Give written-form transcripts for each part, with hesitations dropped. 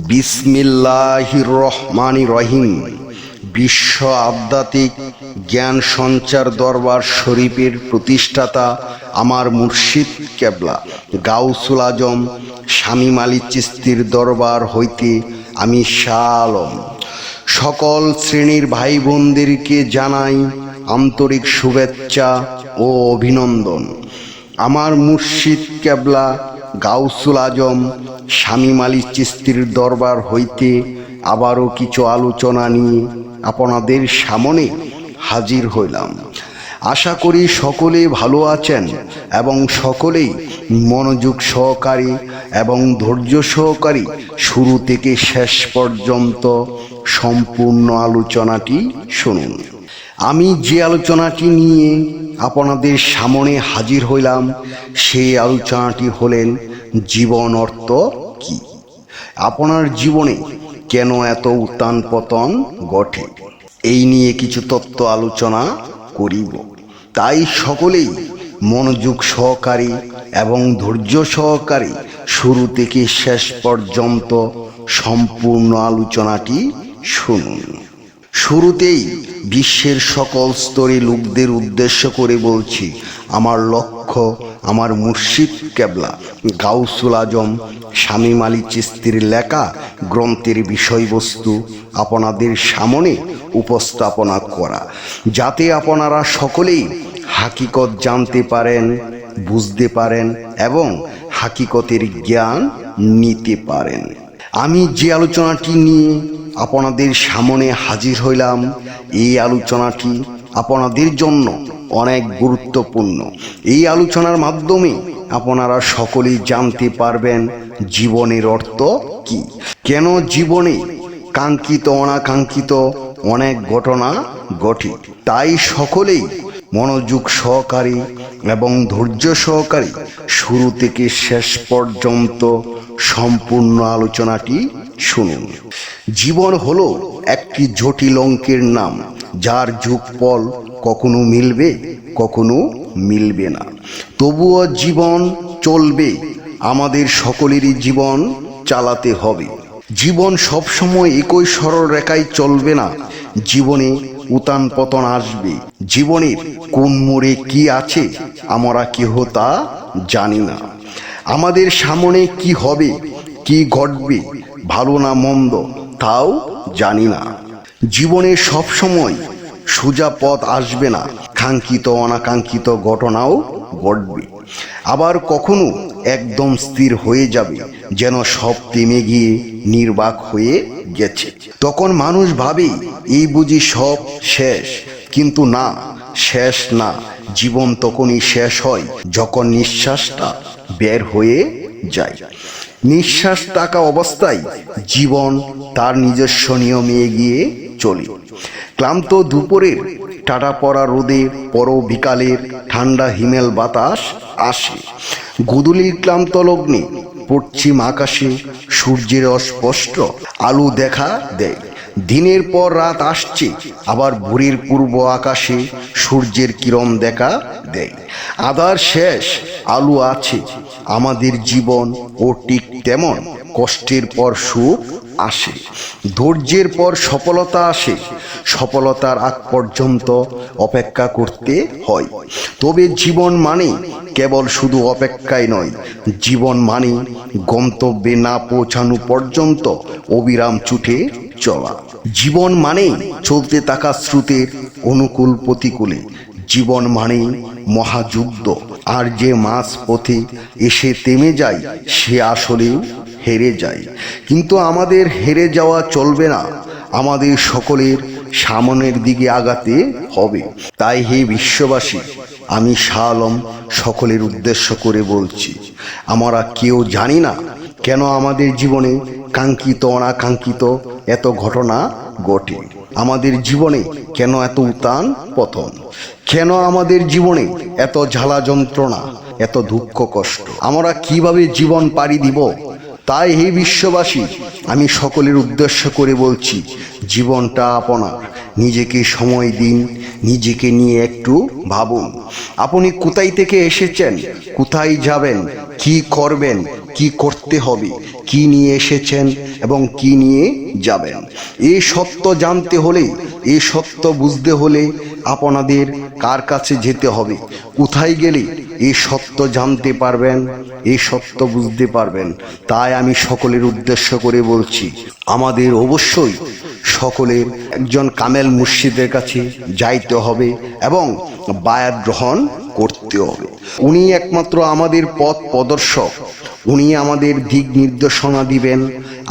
বিসমিল্লাহির রহমানির রহিম। বিশ্ব আধ্যাত্মিক জ্ঞান সঞ্চার দরবার শরীফের প্রতিষ্ঠাতা আমার মুর্শিদ কেবলা গাউসুল আজম শামীম আলী চিশতির দরবার হইতে আমি শাহ আলম সকল শ্রেণীর ভাই বোনদেরকে জানাই আন্তরিক শুভেচ্ছা ও অভিনন্দন। আমার মুর্শিদ কেবলা গাউসুল আজম শামীম আলী চিশতির দরবার হইতে আবারও কিছু আলোচনা নিয়ে আপনাদের সামনে হাজির হইলাম। আশা করি সকলে ভালো আছেন এবং সকলেই মনোযোগ সহকারী এবং ধৈর্য সহকারী শুরু থেকে শেষ পর্যন্ত সম্পূর্ণ আলোচনাটি শুনুন। আমি যে আলোচনাটি নিয়ে আপনাদের সামনে হাজির হইলাম সেই আলোচনাটি হলেন জীবন অর্থ কি। আপনার জীবনে কেন এত উত্থান পতন ঘটে এই নিয়ে কিছু তত্ত্ব আলোচনা করিব। তাই সকলেই মনোযোগ সহকারী এবং ধৈর্য সহকারী শুরু থেকে শেষ পর্যন্ত সম্পূর্ণ আলোচনাটি শুনুন। শুরুতেই বিশ্বের সকল স্তরে লোকদের উদ্দেশ্য করে বলছি, আমার লক্ষ্য আমার মুর্শিদ কেবলা গাউসুল আজম শামীম আলী চিশতির লেখা গ্রন্থের বিষয়বস্তু আপনাদের সামনে উপস্থাপনা করা, যাতে আপনারা সকলেই হাকিকত জানতে পারেন, বুঝতে পারেন এবং হাকিকতের জ্ঞান নিতে পারেন। আমি যে আলোচনাটি নিয়ে আপনাদের সামনে হাজির হইলাম এই আলোচনাটি আপনাদের জন্য অনেক গুরুত্বপূর্ণ। এই আলোচনার মাধ্যমে আপনারা সকলেই জানতে পারবেন জীবনের অর্থ কি, কেন জীবনে কাঙ্ক্ষিত অনাকাঙ্ক্ষিত অনেক ঘটনা ঘটে। তাই সকলেই মনোযোগ সহকারী এবং ধৈর্য সহকারী শুরু থেকে শেষ পর্যন্ত সম্পূর্ণ আলোচনাটি শুনুন। জীবন হলো একটি জটিল অঙ্কের নাম, যার যোগফল কখনো মিলবে কখনো মিলবে না, তবুও জীবন চলবে। আমাদের সকলেরই জীবন চালাতে হবে। জীবন সবসময় একই সরল রেখায় চলবে না, জীবনে উত্থান পতন আসবে। জীবনের কোন মোড়ে কি আছে আমরা কেহ তা জানি না। আমাদের সামনে কি হবে, কি ঘটবে, ভালো না মন্দ তাও জানি না। জীবনে সবসময় সোজা পথ আসবে না, কাঙ্ক্ষিত অনাকাঙ্ক্ষিত ঘটনাও ঘটবে। আবার কখনো একদম স্থির হয়ে যাবে, যেন সব থেমে গিয়ে নির্বাক হয়ে গেছে। তখন মানুষ ভাবে এই বুঝি সব শেষ, কিন্তু না, শেষ না। জীবন তখনই শেষ হয় যখন নিঃশ্বাসটা বের হয়ে যায়। নিঃশ্বাস থাকা অবস্থায় জীবন তার নিজস্ব নিয়মে এগিয়ে চলে। ক্লান্ত দুপুরের টাটা পড়া রোদে পরও বিকালের ঠান্ডা হিমেল বাতাস আসে। গোধূলির ক্লান্ত লগ্নে পশ্চিম আকাশে সূর্যের অস্পষ্ট আলো দেখা দেয়। দিনের পর রাত আসছে, আবার ভোরের পূর্ব আকাশে সূর্যের কিরণ দেখা দেয়। আধার শেষ, আলো আছে। আমাদের জীবন ও ঠিক তেমন। কষ্টের পর সুখ আসে, ধৈর্যের পর সফলতা আসে। সফলতার আগ পর্যন্ত অপেক্ষা করতে হয়। তবে জীবন মানে কেবল শুধু অপেক্ষাই নয়, জীবন মানে গন্তব্যে না পৌঁছানো পর্যন্ত অবিরাম ছুটে চলা। জীবন মানে চলতে থাকা স্রোতের অনুকূল প্রতিকূলে। জীবন মানে মহাযুদ্ধ, আর যে মাঝ পথে এসে থেমে যায় সে আসলেও হেরে যায়। কিন্তু আমাদের হেরে যাওয়া চলবে না, আমাদের সকলের সামনের দিকে আগাতে হবে। তাই হে বিশ্ববাসী, আমি শাহ আলম সকলের উদ্দেশ্য করে বলছি, আমরা কেউ জানি না কেন আমাদের জীবনে কাঙ্ক্ষিত অনাকাঙ্ক্ষিত এত ঘটনা ঘটে। আমাদের জীবনে কেন এত উত্থান পতন, কেন আমাদের জীবনে এত জ্বালা যন্ত্রণা, এত দুঃখ কষ্ট। আমরা কিভাবে জীবন পাড়ি দিব তাই হে বিশ্ববাসী, আমি সকলের উদ্দেশ্য করে বলছি, জীবনটা আপনার, নিজেকে সময় দিন, নিজেকে নিয়ে একটু ভাবুন। আপনি কোথায় থেকে এসেছেন, কোথায় যাবেন, কি করবেন, কি করতে হবে, কি নিয়ে এসেছেন এবং কি নিয়ে যাবেন, এই সত্য জানতে হলে, এই সত্য বুঝতে হলে আপনাদের কার কাছে যেতে হবে, কোথায় গেলে এই সত্য জানতে পারবেন, এই সত্য বুঝতে পারবেন। তাই আমি সকলের উদ্দেশ্য করে বলছি, আমাদের অবশ্যই সকলের একজন কামেল মুর্শিদের কাছে যাইতে হবে এবং বায়াত গ্রহণ করতে হবে। উনি একমাত্র আমাদের পথ প্রদর্শক, উনি আমাদের দিক নির্দেশনা দিবেন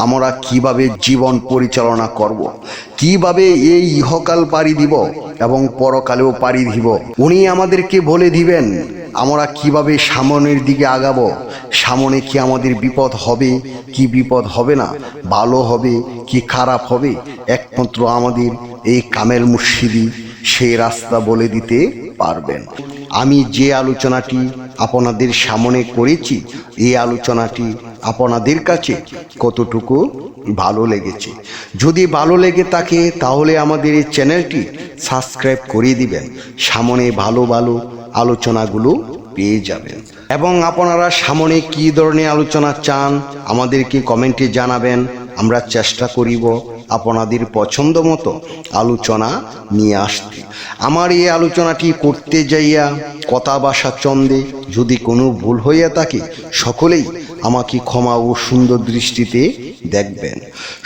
আমরা কিভাবে জীবন পরিচালনা করব, কিভাবে এই ইহকাল পাড়ি দিব এবং পরকালেও পাড়ি দিব। উনি আমাদেরকে বলে দিবেন আমরা কিভাবে সামনের দিকে আগাবো, সামনে কি আমাদের বিপদ হবে কি বিপদ হবে না, ভালো হবে কি খারাপ হবে, একমাত্র আমাদের এই কামেল মুর্শিদি সেই রাস্তা বলে দিতে পারবেন। আমি যে আলোচনাটি আপনাদের সামনে করেছি, এই আলোচনাটি আপনাদের কাছে কতটুকু ভালো লেগেছে, যদি ভালো লেগে থাকে তাহলে আমাদের এই চ্যানেলটি সাবস্ক্রাইব করে দিবেন, সামনে ভালো ভালো আলোচনাগুলো পেয়ে যাবেন। এবং আপনারা সামনে কী ধরনের আলোচনা চান আমাদেরকে কমেন্টে জানাবেন, আমরা চেষ্টা করিব আপনাদের পছন্দ মতো আলোচনা নিয়ে আসতে। আমার এই আলোচনাটি করতে যাইয়া কথা ভাষা চন্দে যদি কোনো ভুল হইয়া থাকে, সকলেই আমাকে ক্ষমা ও সুন্দর দৃষ্টিতে দেখবেন।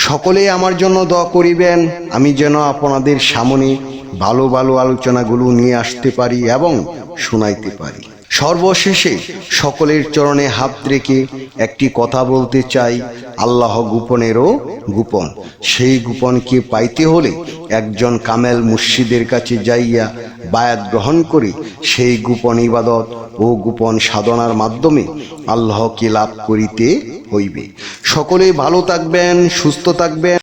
সকলেই আমার জন্য দোয়া করিবেন, আমি যেন আপনাদের সামনে ভালো ভালো আলোচনাগুলো নিয়ে আসতে পারি এবং শোনাইতে পারি। সর্বশেষে সকলের চরণে হাত রেখে একটি কথা বলতে চাই, আল্লাহ গোপনেরও গোপন, সেই গোপনকে পাইতে হলে একজন কামেল মুর্শিদের কাছে যাইয়া বায়াত গ্রহণ করে সেই গোপন ইবাদত ও গোপন সাধনার মাধ্যমে আল্লাহকে লাভ করিতে হইবে। সকলে ভালো থাকবেন, সুস্থ থাকবেন।